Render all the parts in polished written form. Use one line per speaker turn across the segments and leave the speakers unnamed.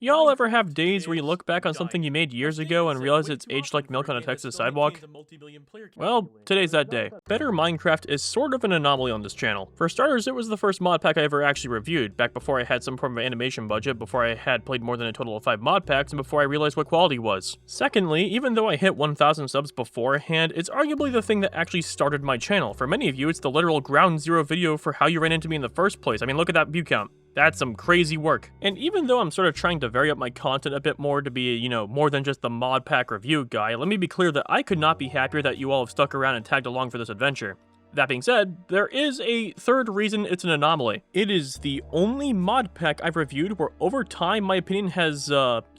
Y'all ever have days where you look back on something you made years ago and realize it's aged like milk on a Texas sidewalk? Well, today's that day. Better Minecraft is sort of an anomaly on this channel. For starters, it was the first mod pack I ever actually reviewed, back before I had some form of animation budget, before I had played more than a total of 5 mod packs, and before I realized what quality was. Secondly, even though I hit 1,000 subs beforehand, it's arguably the thing that actually started my channel. For many of you, it's the literal ground zero video for how you ran into me in the first place. I mean, look at that view count. That's some crazy work. And even though I'm sort of trying to vary up my content a bit more to be, more than just the mod pack review guy, let me be clear that I could not be happier that you all have stuck around and tagged along for this adventure. That being said, there is a third reason it's an anomaly. It is the only mod pack I've reviewed where over time my opinion has,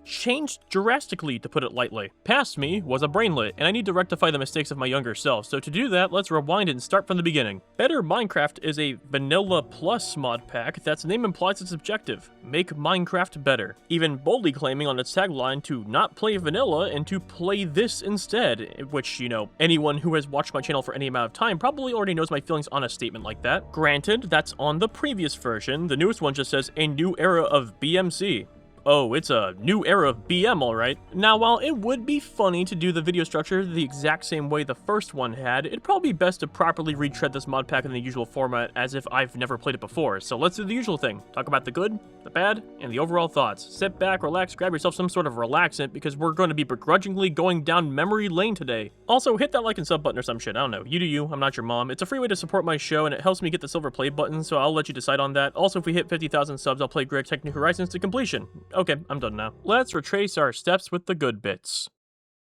changed drastically, to put it lightly. Past me was a brainlet, and I need to rectify the mistakes of my younger self, so to do that, let's rewind and start from the beginning. Better Minecraft is a vanilla plus mod pack that's name implies its objective: make Minecraft better. Even boldly claiming on its tagline to not play vanilla and to play this instead, which, anyone who has watched my channel for any amount of time probably already knows my feelings on a statement like that. Granted, that's on the previous version. The newest one just says a new era of BMC. Oh, it's a new era of BM, alright. Now, while it would be funny to do the video structure the exact same way the first one had, it'd probably be best to properly retread this mod pack in the usual format as if I've never played it before. So let's do the usual thing. Talk about the good, the bad, and the overall thoughts. Sit back, relax, grab yourself some sort of relaxant, because we're going to be begrudgingly going down memory lane today. Also, hit that like and sub button or some shit, I don't know. You do you, I'm not your mom. It's a free way to support my show, and it helps me get the silver play button, so I'll let you decide on that. Also, if we hit 50,000 subs, I'll play Greg Tech New Horizons to completion. Okay, I'm done now. Let's retrace our steps with the good bits.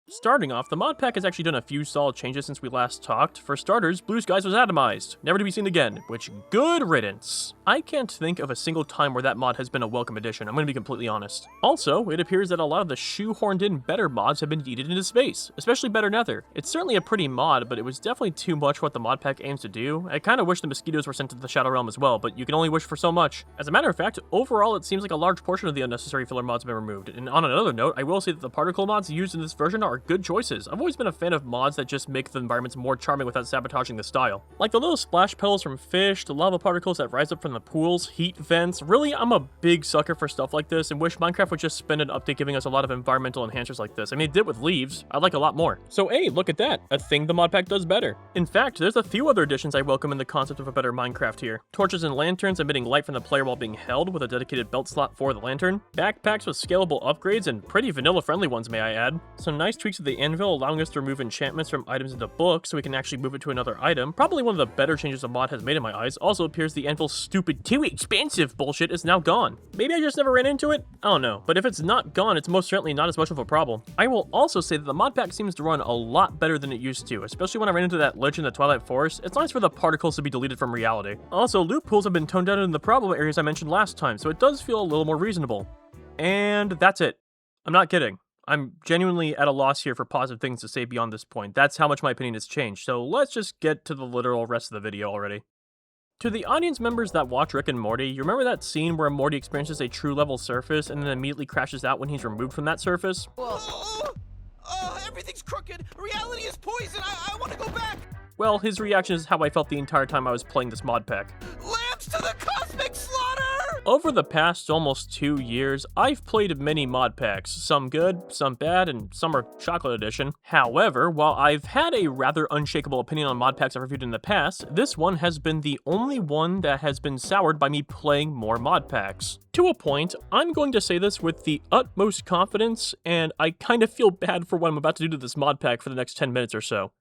Starting off, the mod pack has actually done a few solid changes since we last talked. For starters, Blue Skies was atomized, never to be seen again, which good riddance. I can't think of a single time where that mod has been a welcome addition, I'm gonna be completely honest. Also, it appears that a lot of the shoehorned in better mods have been yeeted into space, especially Better Nether. It's certainly a pretty mod, but it was definitely too much what the mod pack aims to do. I kinda wish the mosquitoes were sent to the Shadow Realm as well, but you can only wish for so much. As a matter of fact, overall it seems like a large portion of the unnecessary filler mods have been removed. And on another note, I will say that the particle mods used in this version are good choices. I've always been a fan of mods that just make the environments more charming without sabotaging the style. Like the little splash petals from fish, the lava particles that rise up from the pools, heat vents. Really, I'm a big sucker for stuff like this and wish Minecraft would just spend an update giving us a lot of environmental enhancers like this. I mean, it did with leaves. I'd like a lot more. So hey, look at that. A thing the mod pack does better. In fact, there's a few other additions I welcome in the concept of a better Minecraft here. Torches and lanterns emitting light from the player while being held with a dedicated belt slot for the lantern. Backpacks with scalable upgrades and pretty vanilla friendly ones, may I add. Some nice tweaks to the anvil allowing us to remove enchantments from items in the book so we can actually move it to another item. Probably one of the better changes the mod has made in my eyes. Also appears the anvil's stupid too expensive bullshit is now gone. Maybe I just never ran into it? I don't know. But if it's not gone, it's most certainly not as much of a problem. I will also say that the mod pack seems to run a lot better than it used to, especially when I ran into that lich in the Twilight Forest. It's nice for the particles to be deleted from reality. Also, loot pools have been toned down in the problem areas I mentioned last time, so it does feel a little more reasonable. And that's it. I'm not kidding. I'm genuinely at a loss here for positive things to say beyond this point. That's how much my opinion has changed, so let's just get to the literal rest of the video already. To the audience members that watch Rick and Morty, you remember that scene where Morty experiences a true level surface and then immediately crashes out when he's removed from that surface?
Everything's crooked! Reality is poison! I want to go back!
Well, his reaction is how I felt the entire time I was playing this mod pack.
Lambs to the cosmic slaughter!
Over the past almost 2 years, I've played many mod packs, some good, some bad, and some are chocolate edition. However, while I've had a rather unshakable opinion on mod packs I've reviewed in the past, this one has been the only one that has been soured by me playing more mod packs. To a point, I'm going to say this with the utmost confidence, and I kind of feel bad for what I'm about to do to this mod pack for the next 10 minutes or so.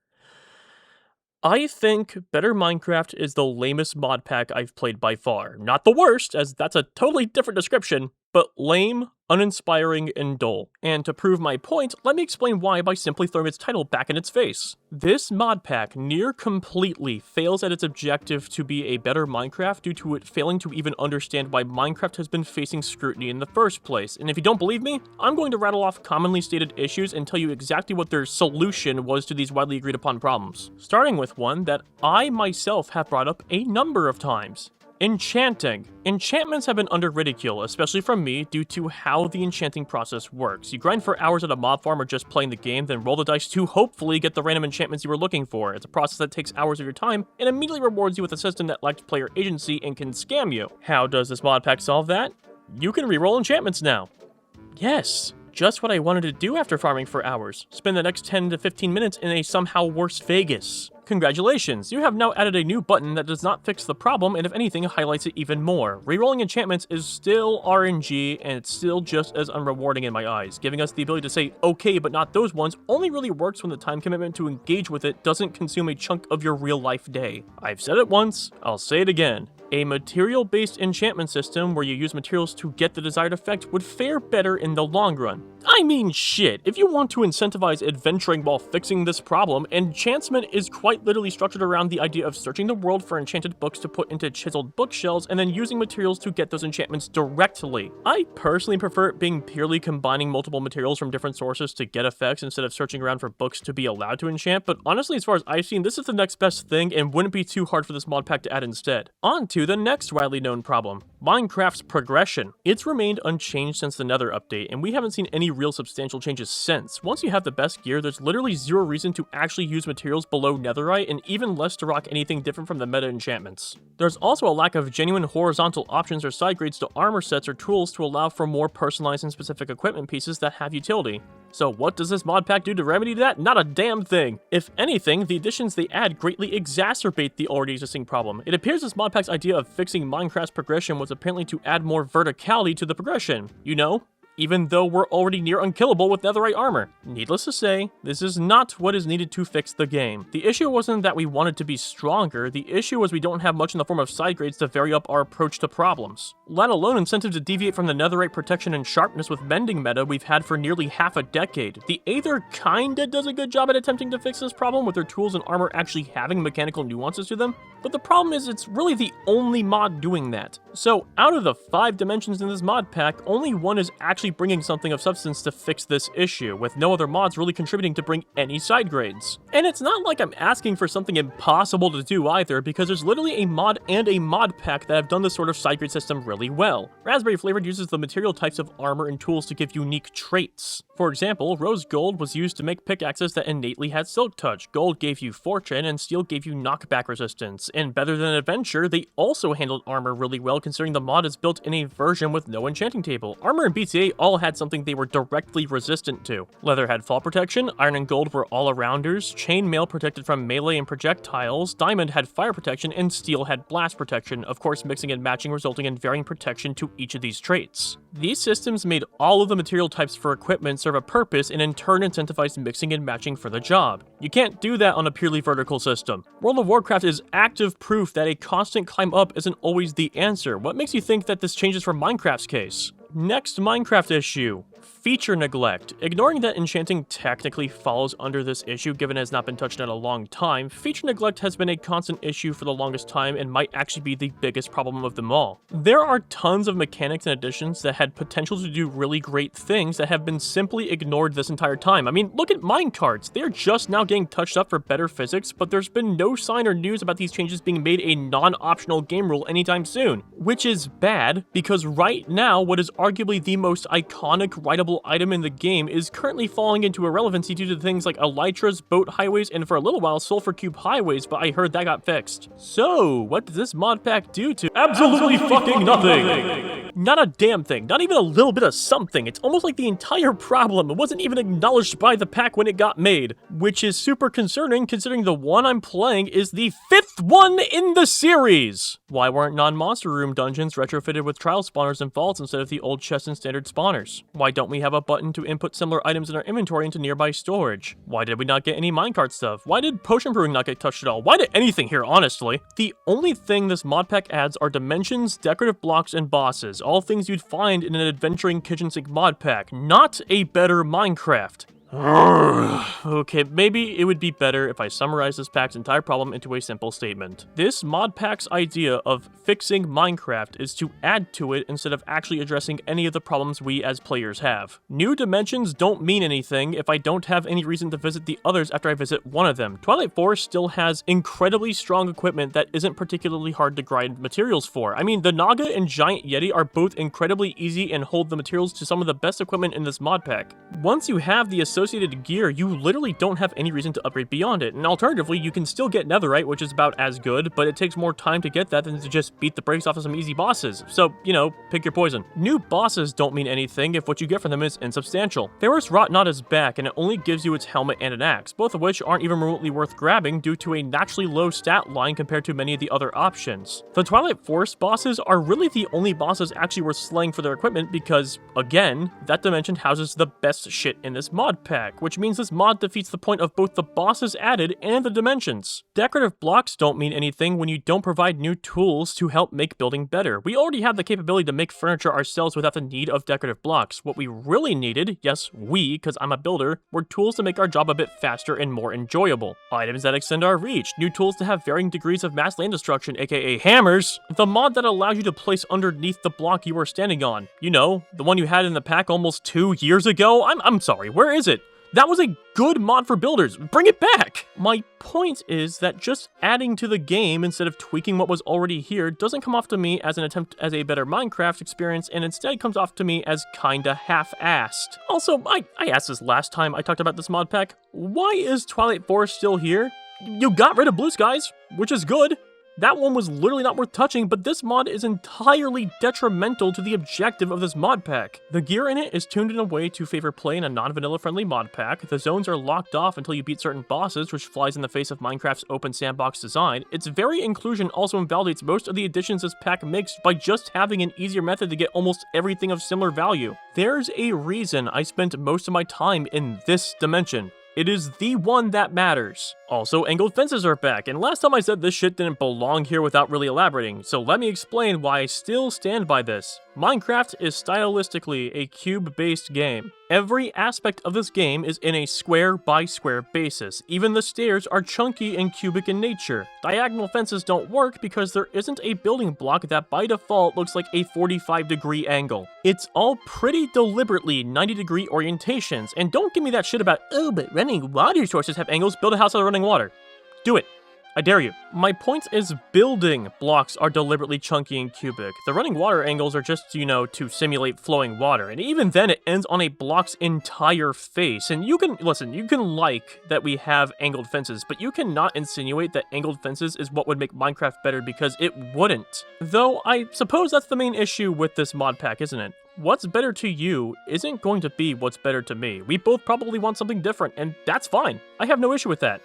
I think Better Minecraft is the lamest mod pack I've played by far. Not the worst, as that's a totally different description, but lame, uninspiring, and dull. And to prove my point, let me explain why by simply throwing its title back in its face. This mod pack near completely fails at its objective to be a better Minecraft due to it failing to even understand why Minecraft has been facing scrutiny in the first place. And if you don't believe me, I'm going to rattle off commonly stated issues and tell you exactly what their solution was to these widely agreed upon problems. Starting with one that I myself have brought up a number of times. Enchanting. Enchantments have been under ridicule, especially from me, due to how the enchanting process works. You grind for hours at a mob farm or just playing the game, then roll the dice to hopefully get the random enchantments you were looking for. It's a process that takes hours of your time, and immediately rewards you with a system that lacks player agency and can scam you. How does this mod pack solve that? You can reroll enchantments now. Yes, just what I wanted to do after farming for hours. Spend the next 10 to 15 minutes in a somehow worse Vegas. Congratulations, you have now added a new button that does not fix the problem and if anything highlights it even more. Rerolling enchantments is still RNG and it's still just as unrewarding in my eyes. Giving us the ability to say okay but not those ones only really works when the time commitment to engage with it doesn't consume a chunk of your real life day. I've said it once, I'll say it again. A material-based enchantment system where you use materials to get the desired effect would fare better in the long run. I mean shit, if you want to incentivize adventuring while fixing this problem, enchantment is quite literally structured around the idea of searching the world for enchanted books to put into chiseled bookshelves and then using materials to get those enchantments directly. I personally prefer it being purely combining multiple materials from different sources to get effects instead of searching around for books to be allowed to enchant, but honestly as far as I've seen, this is the next best thing and wouldn't be too hard for this mod pack to add instead. On to the next widely known problem, Minecraft's progression. It's remained unchanged since the Nether update, and we haven't seen any real substantial changes since. Once you have the best gear, there's literally zero reason to actually use materials below netherite, and even less to rock anything different from the meta enchantments. There's also a lack of genuine horizontal options or side grades to armor sets or tools to allow for more personalized and specific equipment pieces that have utility. So what does this mod pack do to remedy that? Not a damn thing! If anything, the additions they add greatly exacerbate the already existing problem. It appears this mod pack's idea of fixing Minecraft's progression was apparently to add more verticality to the progression. You know? Even though we're already near unkillable with netherite armor. Needless to say, this is not what is needed to fix the game. The issue wasn't that we wanted to be stronger, the issue was we don't have much in the form of side grades to vary up our approach to problems. Let alone incentive to deviate from the netherite protection and sharpness with mending meta we've had for nearly half a decade. The Aether kinda does a good job at attempting to fix this problem with their tools and armor actually having mechanical nuances to them, but the problem is it's really the only mod doing that. So out of the 5 dimensions in this mod pack, only one is actually bringing something of substance to fix this issue, with no other mods really contributing to bring any side grades. And it's not like I'm asking for something impossible to do either, because there's literally a mod and a mod pack that have done this sort of side grade system really well. Raspberry Flavored uses the material types of armor and tools to give unique traits. For example, rose gold was used to make pickaxes that innately had silk touch, gold gave you fortune, and steel gave you knockback resistance. And better than adventure, they also handled armor really well considering the mod is built in a version with no enchanting table. Armor and BTA all had something they were directly resistant to. Leather had fall protection, iron and gold were all-arounders, chainmail protected from melee and projectiles, diamond had fire protection, and steel had blast protection, of course mixing and matching resulting in varying protection to each of these traits. These systems made all of the material types for equipment serve a purpose and in turn incentivized mixing and matching for the job. You can't do that on a purely vertical system. World of Warcraft is active proof that a constant climb up isn't always the answer. What makes you think that this changes for Minecraft's case? Next Minecraft issue, feature neglect. Ignoring that enchanting technically falls under this issue given it has not been touched in a long time, feature neglect has been a constant issue for the longest time and might actually be the biggest problem of them all. There are tons of mechanics and additions that had potential to do really great things that have been simply ignored this entire time. I mean, look at minecarts. They're just now getting touched up for better physics, but there's been no sign or news about these changes being made a non-optional game rule anytime soon. Which is bad, because right now, what is arguably the most iconic writable item in the game is currently falling into irrelevancy due to things like elytras, boat highways, and for a little while sulfur cube highways, but I heard that got fixed. So, what does this mod pack do to absolutely fucking nothing? Not a damn thing, not even a little bit of something. It's almost like the entire problem wasn't even acknowledged by the pack when it got made, which is super concerning considering the one I'm playing is the 5th one in the series. Why weren't non-monster room dungeons retrofitted with trial spawners and vaults instead of the old chest and standard spawners? Why don't we have a button to input similar items in our inventory into nearby storage? Why did we not get any minecart stuff? Why did potion brewing not get touched at all? Why did anything here, honestly? The only thing this mod pack adds are dimensions, decorative blocks, and bosses, all things you'd find in an adventuring kitchen sink mod pack, not a better Minecraft. Okay, maybe it would be better if I summarize this pack's entire problem into a simple statement. This mod pack's idea of fixing Minecraft is to add to it instead of actually addressing any of the problems we as players have. New dimensions don't mean anything if I don't have any reason to visit the others after I visit one of them. Twilight Forest still has incredibly strong equipment that isn't particularly hard to grind materials for. I mean, the Naga and Giant Yeti are both incredibly easy and hold the materials to some of the best equipment in this mod pack. Once you have the associated associated gear, you literally don't have any reason to upgrade beyond it, and alternatively, you can still get netherite, which is about as good, but it takes more time to get that than to just beat the brakes off of some easy bosses. So, you know, pick your poison. New bosses don't mean anything if what you get from them is insubstantial. Ferrous Rot Knot is back, and it only gives you its helmet and an axe, both of which aren't even remotely worth grabbing due to a naturally low stat line compared to many of the other options. The Twilight Forest bosses are really the only bosses actually worth slaying for their equipment because, again, that dimension houses the best shit in this mod pack, which means this mod defeats the point of both the bosses added and the dimensions. Decorative blocks don't mean anything when you don't provide new tools to help make building better. We already have the capability to make furniture ourselves without the need of decorative blocks. What we really needed, yes, we, because I'm a builder, were tools to make our job a bit faster and more enjoyable. Items that extend our reach, new tools to have varying degrees of mass land destruction, aka hammers, the mod that allows you to place underneath the block you are standing on. You know, the one you had in the pack almost 2 years ago? I'm sorry, where is it? That was a good mod for builders. Bring it back! My point is that just adding to the game instead of tweaking what was already here doesn't come off to me as an attempt as a better Minecraft experience, and instead comes off to me as kinda half-assed. Also, I asked this last time I talked about this mod pack. Why is Twilight Forest still here? You got rid of Blue Skies, which is good. That one was literally not worth touching, but this mod is entirely detrimental to the objective of this mod pack. The gear in it is tuned in a way to favor play in a non-vanilla friendly mod pack. The zones are locked off until you beat certain bosses, which flies in the face of Minecraft's open sandbox design. Its very inclusion also invalidates most of the additions this pack makes by just having an easier method to get almost everything of similar value. There's a reason I spent most of my time in this dimension. It is the one that matters. Also, angled fences are back, and last time I said this shit didn't belong here without really elaborating, so let me explain why I still stand by this. Minecraft is stylistically a cube-based game. Every aspect of this game is in a square-by-square basis. Even the stairs are chunky and cubic in nature. Diagonal fences don't work because there isn't a building block that by default looks like a 45-degree angle. It's all pretty deliberately 90-degree orientations, and don't give me that shit about, oh, but running water sources have angles, build a house out of running water. Do it. I dare you. My point is building blocks are deliberately chunky and cubic. The running water angles are just, you know, to simulate flowing water. And even then, it ends on a block's entire face. And you can, listen, you can like that we have angled fences, but you cannot insinuate that angled fences is what would make Minecraft better because it wouldn't. Though, I suppose that's the main issue with this mod pack, isn't it? What's better to you isn't going to be what's better to me. We both probably want something different, and that's fine. I have no issue with that.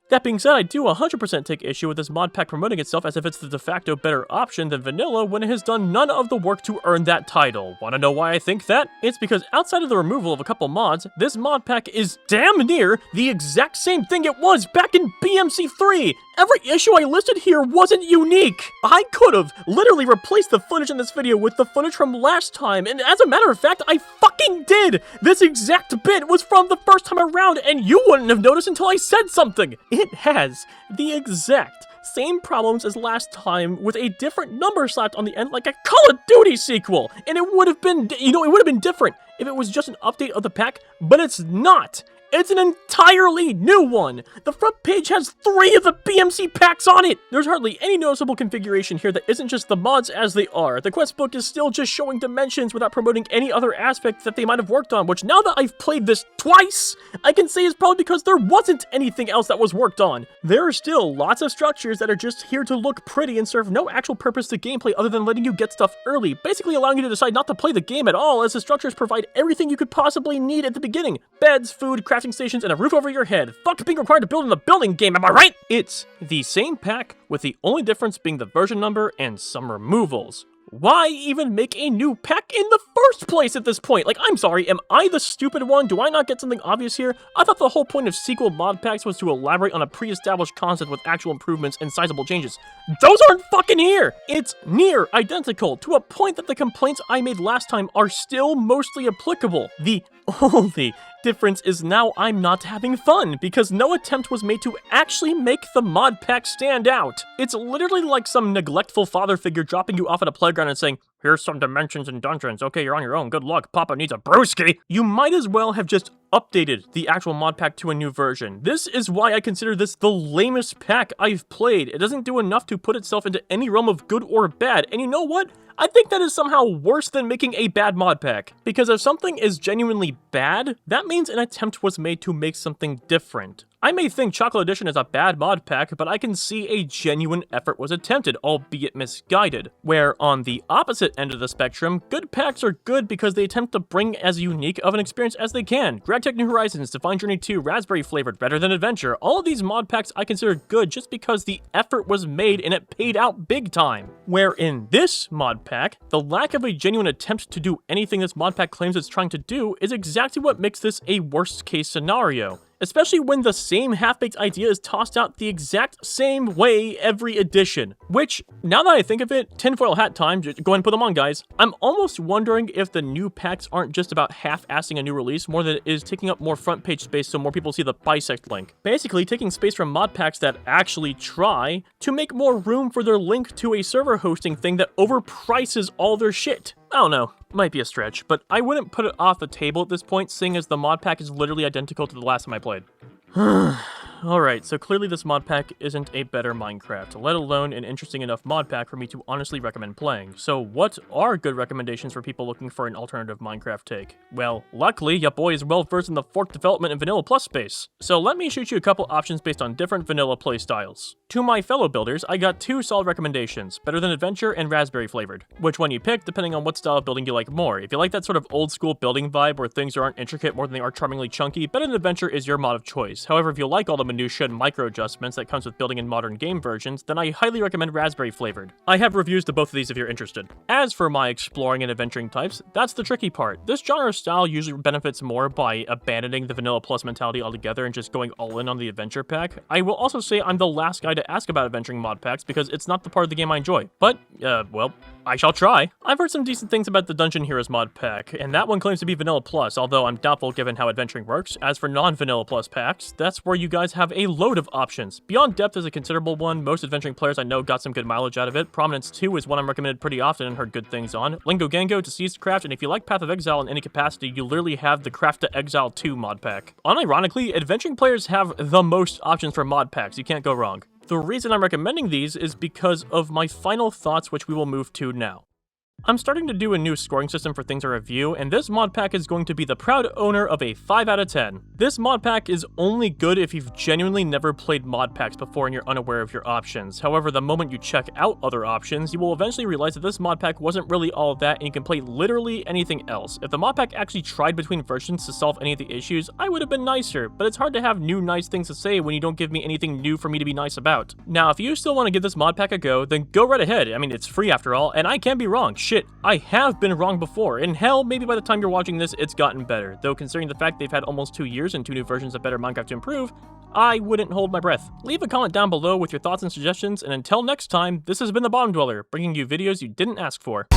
That being said, I do 100% take issue with this mod pack promoting itself as if it's the de facto better option than vanilla when it has done none of the work to earn that title. Wanna know why I think that? It's because outside of the removal of a couple mods, this mod pack is damn near the exact same thing it was back in BMC3! Every issue I listed here wasn't unique! I could've literally replaced the footage in this video with the footage from last time, and as a matter of fact, I fucking did! This exact bit was from the first time around, and you wouldn't have noticed until I said something! It has the exact same problems as last time with a different number slapped on the end like a Call of Duty sequel, and it would have been, it would have been different if it was just an update of the pack, but it's not! It's an entirely new one! The front page has 3 of the BMC packs on it! There's hardly any noticeable configuration here that isn't just the mods as they are. The quest book is still just showing dimensions without promoting any other aspect that they might have worked on, which now that I've played this twice, I can say is probably because there wasn't anything else that was worked on. There are still lots of structures that are just here to look pretty and serve no actual purpose to gameplay other than letting you get stuff early, basically allowing you to decide not to play the game at all, as the structures provide everything you could possibly need at the beginning. Beds, food, crafting stations, and a roof over your head. Fuck being required to build in the building game, am I right? It's the same pack, with the only difference being the version number and some removals. Why even make a new pack in the first place at this point? Like, I'm sorry, am I the stupid one? Do I not get something obvious here? I thought the whole point of sequel mod packs was to elaborate on a pre-established concept with actual improvements and sizable changes. Those aren't fucking here! It's near identical, to a point that the complaints I made last time are still mostly applicable. The only difference is now I'm not having fun, because no attempt was made to actually make the mod pack stand out. It's literally like some neglectful father figure dropping you off at a playground and saying, here's some dimensions and dungeons, okay, you're on your own, good luck, Papa needs a brewski. You might as well have just updated the actual mod pack to a new version. This is why I consider this the lamest pack I've played. It doesn't do enough to put itself into any realm of good or bad, and you know what? I think that is somehow worse than making a bad mod pack. Because if something is genuinely bad, that means an attempt was made to make something different. I may think Chocolate Edition is a bad mod pack, but I can see a genuine effort was attempted, albeit misguided. Where on the opposite end of the spectrum, good packs are good because they attempt to bring as unique of an experience as they can. GragTech New Horizons, Divine Journey 2, Raspberry Flavored, Better Than Adventure, all of these mod packs I consider good just because the effort was made and it paid out big time. Where in this mod pack, the lack of a genuine attempt to do anything this mod pack claims it's trying to do is exactly what makes this a worst case scenario. Especially when the same half-baked idea is tossed out the exact same way every edition. Which, now that I think of it, tinfoil hat time, go ahead and put them on, guys. I'm almost wondering if the new packs aren't just about half-assing a new release more than it is taking up more front page space so more people see the bisect link. Basically, taking space from mod packs that actually try to make more room for their link to a server hosting thing that overprices all their shit. I don't know, might be a stretch, but I wouldn't put it off the table at this point, seeing as the mod pack is literally identical to the last time I played. Alright, so clearly this mod pack isn't a better Minecraft, let alone an interesting enough mod pack for me to honestly recommend playing. So what are good recommendations for people looking for an alternative Minecraft take? Well, luckily, ya boy is well versed in the fork development and vanilla plus space. So let me shoot you a couple options based on different vanilla playstyles. To my fellow builders, I got two solid recommendations, Better Than Adventure and Raspberry Flavored. Which one you pick depending on what style of building you like more. If you like that sort of old school building vibe where things aren't intricate more than they are charmingly chunky, Better Than Adventure is your mod of choice. However, if you like all the minutiae and micro adjustments that comes with building in modern game versions, then I highly recommend Raspberry Flavored. I have reviews to both of these if you're interested. As for my exploring and adventuring types, that's the tricky part. This genre style usually benefits more by abandoning the vanilla plus mentality altogether and just going all in on the adventure pack. I will also say I'm the last guy to ask about adventuring mod packs because it's not the part of the game I enjoy. But, well, I shall try. I've heard some decent things about the Dungeon Heroes mod pack, and that one claims to be vanilla plus, although I'm doubtful given how adventuring works. As for non-vanilla plus packs, that's where you guys have a load of options. Beyond Depth is a considerable one. Most adventuring players I know got some good mileage out of it. Prominence 2 is one I'm recommended pretty often and heard good things on. Lingo Gango, Deceased Craft, and if you like Path of Exile in any capacity, you literally have the Craft to Exile 2 mod pack. Unironically, adventuring players have the most options for mod packs. You can't go wrong. The reason I'm recommending these is because of my final thoughts, which we will move to now. I'm starting to do a new scoring system for things I review, and this mod pack is going to be the proud owner of a 5 out of 10. This mod pack is only good if you've genuinely never played mod packs before and you're unaware of your options. However, the moment you check out other options, you will eventually realize that this mod pack wasn't really all of that and you can play literally anything else. If the mod pack actually tried between versions to solve any of the issues, I would have been nicer, but it's hard to have new nice things to say when you don't give me anything new for me to be nice about. Now, if you still want to give this mod pack a go, then go right ahead. I mean, it's free after all, and I can be wrong. Shit, I have been wrong before, and hell, maybe by the time you're watching this, it's gotten better. Though considering the fact they've had almost 2 years and 2 new versions of Better Minecraft to improve, I wouldn't hold my breath. Leave a comment down below with your thoughts and suggestions, and until next time, this has been The Bottom Dweller, bringing you videos you didn't ask for.